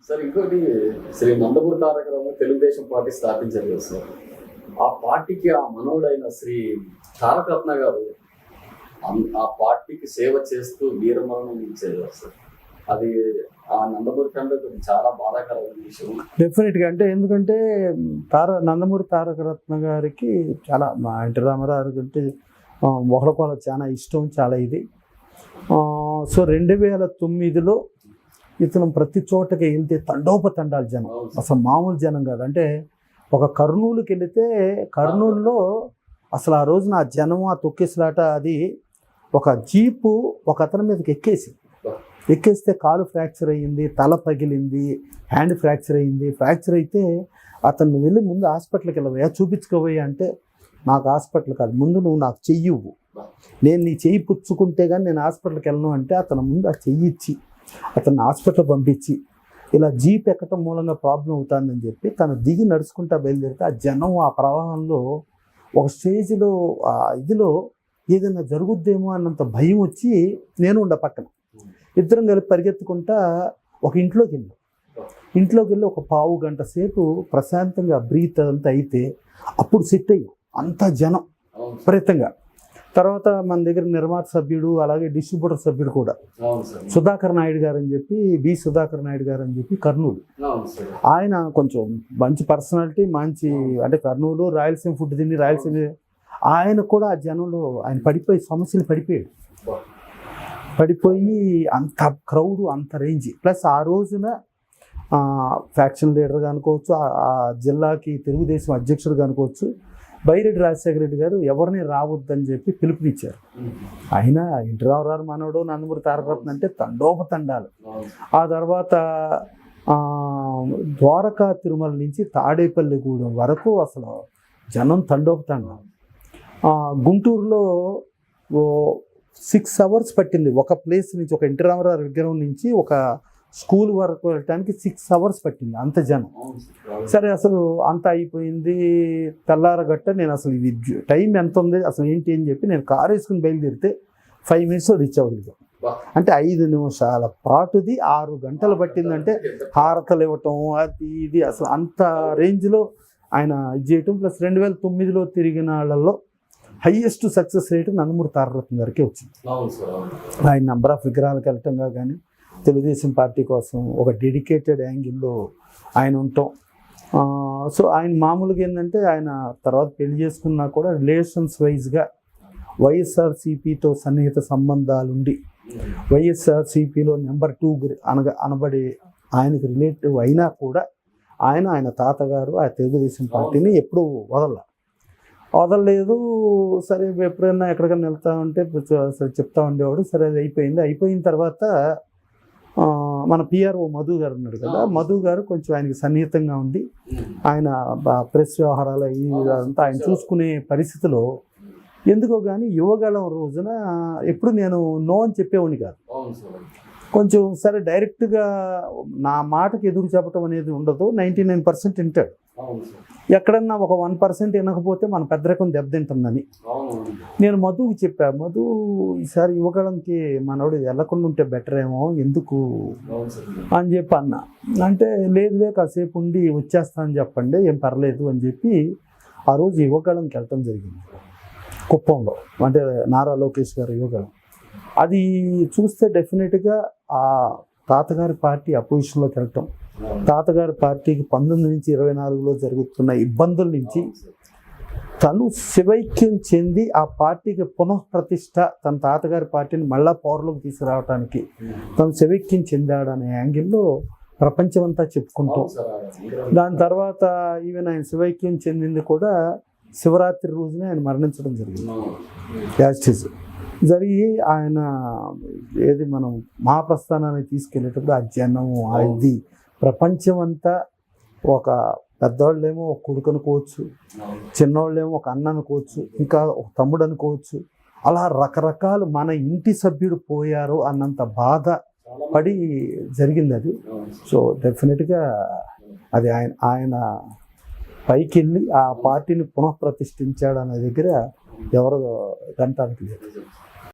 Sir ఇంకోటి Shri Nandamuri Taraka Ramarao Telugu Desam party స్థాపించారు కదా సార్. ఆ పార్టీకి ఆ మనవుడైన శ్రీ తారకరత్న గారు ఆ పార్టీకి సేవ చేస్తూ వీరమరణం ఇచ్చేది సార్. అది ఆ నందమూరి ఫ్యామిలీ చాలా బాధాకరమైన విషయం. డెఫినెట్గా అంటే ఎందుకంటే నందమూరి తారకరత్న గారికి చాలా మా ఎన్టీ రామారావు అంటే ఒకళ్ళకొల చాలా ఇష్టం, చాలా ఇది. సో 2009లో ఇతను ప్రతి చోటకి వెళ్తే తండోపతండాలు జనం, అసలు మామూలు జనం కాదు. అంటే ఒక కర్నూలుకి వెళితే కర్నూలులో అసలు ఆ రోజున ఆ జనం, ఆ తొక్కేసలాట, అది ఒక జీపు ఒక అతని మీదకి ఎక్కేస్తే కాలు ఫ్రాక్చర్ అయ్యింది, తల పగిలింది, హ్యాండ్ ఫ్రాక్చర్ అయ్యింది. ఫ్రాక్చర్ అయితే అతను వెళ్ళి ముందు హాస్పిటల్కి వెళ్ళవయ్యా, చూపించుకోవయ్యా అంటే, నాకు హాస్పిటల్ కాదు, ముందు నువ్వు నాకు చెయ్యి ఇవ్వు, నేను నీ చెయ్యి పుచ్చుకుంటే కానీ నేను హాస్పిటల్కి వెళ్ళను అంటే అతను ముందు ఆ చెయ్యి ఇచ్చి అతను హాస్పిటల్ పంపించి ఇలా జీప్ ఎక్కటం మూలంగా ప్రాబ్లం అవుతుందని చెప్పి తను దిగి నడుచుకుంటా బయలుదేరితే ఆ జనం ఆ ప్రవాహంలో ఒక స్టేజ్లో ఆ ఇదిలో ఏదైనా జరుగుద్దేమో అన్నంత భయం వచ్చి నేను ఉండ పక్కన ఇద్దరం కలిపి పరిగెత్తుకుంటా ఒక ఇంట్లోకి వెళ్ళి ఒక పావు గంట సేపు ప్రశాంతంగా బ్రీత్ అంతా అయితే అప్పుడు సెట్ అయ్యాం. అంత జనం విపరీతంగా. తర్వాత మన దగ్గర నిర్మాత సభ్యుడు, అలాగే డిస్ట్రిబ్యూటర్ సభ్యుడు కూడా సుధాకర్ నాయుడు గారు అని చెప్పి, సుధాకర్ నాయుడు గారు అని చెప్పి కర్నూలు, ఆయన కొంచెం మంచి పర్సనాలిటీ, మంచి అంటే కర్నూలు రాయలసీమ ఫుడ్ తిని రాయలసీమ, ఆయన కూడా ఆ జనంలో ఆయన పడిపోయి సమస్యలు పడిపోయి అంత క్రౌడ్, అంత రేంజ్. ప్లస్ ఆ రోజున ఫ్యాక్షన్ లీడర్గా అనుకోవచ్చు, ఆ జిల్లాకి తెలుగుదేశం అధ్యక్షుడిగా అనుకోవచ్చు, బైరెడ్డి రాజశేఖర రెడ్డి గారు ఎవరిని రావద్దని చెప్పి పిలుపునిచ్చారు. ఆయన ఎన్టీ రామారావు మనవడు నందమూరి తారకరత్న అంటే తండోపతండాలు. ఆ తర్వాత ద్వారకా తిరుమల నుంచి తాడేపల్లిగూడెం వరకు అసలు జనం తండోపతండాలు. గుంటూరులో 6 hours పట్టింది ఒక ప్లేస్ నుంచి, ఒక ఎన్టీ రామారావు విగ్రహం నుంచి ఒక స్కూల్ వరకు వెళ్ళటానికి 6 hours పట్టింది, అంత జనం. సరే అసలు అంత అయిపోయింది, తెల్లారగట్ట నేను అసలు ఇది టైం ఎంత ఉంది అసలు ఏంటి అని చెప్పి నేను కారు వేసుకుని బయలుదేరితే 5 minutes రీచ్ అవ్వలేదు. అంటే 5 నిమిషాల పాటుది 6 గంటలు పట్టిందంటే హారతలు ఇవ్వటం అది ఇది అసలు అంత రేంజ్లో ఆయన ఇది చేయటం. ప్లస్ 2009లో తిరిగిన వాళ్ళల్లో highest success rate Nandamuri Tarakaratna గారికి వచ్చింది. ఆయన నంబర్ ఆఫ్ విగ్రహాలకు వెళ్ళటంగా కానీ తెలుగుదేశం పార్టీ కోసం ఒక డెడికేటెడ్ యాంగిల్లో ఆయన ఉంటాం. సో ఆయన మామూలుగా ఏంటంటే ఆయన తర్వాత పెళ్లి చేసుకున్నా కూడా రిలేషన్స్ వైజ్గా వైఎస్ఆర్సీపీతో సన్నిహిత సంబంధాలుండి వైఎస్ఆర్సీపీలో నెంబర్ 2 అనబడే ఆయనకు రిలేటివ్ అయినా కూడా ఆయన తాతగారు ఆ తెలుగుదేశం పార్టీని ఎప్పుడూ వదలలేదు. సరే ఎప్పుడైనా ఎక్కడికైనా వెళ్తా ఉంటే చెప్తా ఉండేవాడు. సరే అది అయిపోయిన తర్వాత మన పిఆర్ఓ మధు గారు ఉన్నాడు కదా, మధు గారు కొంచెం ఆయనకి సన్నిహితంగా ఉండి ఆయన ప్రెస్ వ్యవహారాలు ఇదంతా ఆయన చూసుకునే పరిస్థితిలో ఎందుకో కానీ యువగళం రోజున ఎప్పుడు నేను నో అని చెప్పేవాడిని కాదు. కొంచెం సరే డైరెక్ట్గా నా మాటకి ఎదురు చెప్పడం అనేది ఉండదు, 99% వింటాడు. ఎక్కడన్నా ఒక 1% వినకపోతే మన పెద్దరకం దెబ్బతింటుందని నేను మధుకి చెప్పా, మధు ఈసారి యువగళంకి మనోడు వెళ్ళకుండా ఉంటే బెటర్ ఏమో ఎందుకు అని చెప్పి అన్నా. అంటే లేదులే కాసేపు ఉండి వచ్చేస్తా అని చెప్పండి, ఏం పర్లేదు అని చెప్పి ఆ రోజు యువగళంకి వెళ్ళటం జరిగింది కుప్పంలో. అంటే నారా లోకేష్ గారు యువగళం అది చూస్తే డెఫినెట్గా ఆ తాతగారి పార్టీ అపోజిషన్లోకి వెళ్ళటం, తాతగారి పార్టీకి 19 నుంచి 24లో జరుగుతున్న ఇబ్బందుల నుంచి తను శివైక్యం చెంది ఆ పార్టీకి పునఃప్రతిష్ఠ, తన తాతగారి పార్టీని మళ్ళా పవర్లోకి తీసుకురావడానికి తను శివైక్యం చెందాడనే యాంగిల్లో ప్రపంచమంతా చెప్పుకుంటాం. దాని తర్వాత ఈవెన్ ఆయన శివైక్యం చెందింది కూడా శివరాత్రి రోజునే ఆయన మరణించడం జరిగింది. జరిగి ఆయన ఏది మనం మహాప్రస్థానాన్ని తీసుకెళ్ళేటప్పుడు ఆ జనం ఇది ప్రపంచం అంతా, ఒక పెద్దవాళ్ళేమో ఒక కొడుకు అనుకోవచ్చు, చిన్నవాళ్ళేమో ఒక అన్న అనుకోవచ్చు, ఇంకా ఒక తమ్ముడు అనుకోవచ్చు, అలా రకరకాలు మన ఇంటి సభ్యుడు పోయారు అన్నంత బాధ పడి జరిగింది అది. సో డెఫినెట్గా అది ఆయన పైకి వెళ్ళి ఆ పార్టీని పునఃప్రతిష్ఠించాడు అనే దగ్గర ఎవరు గంటానికి లేదు.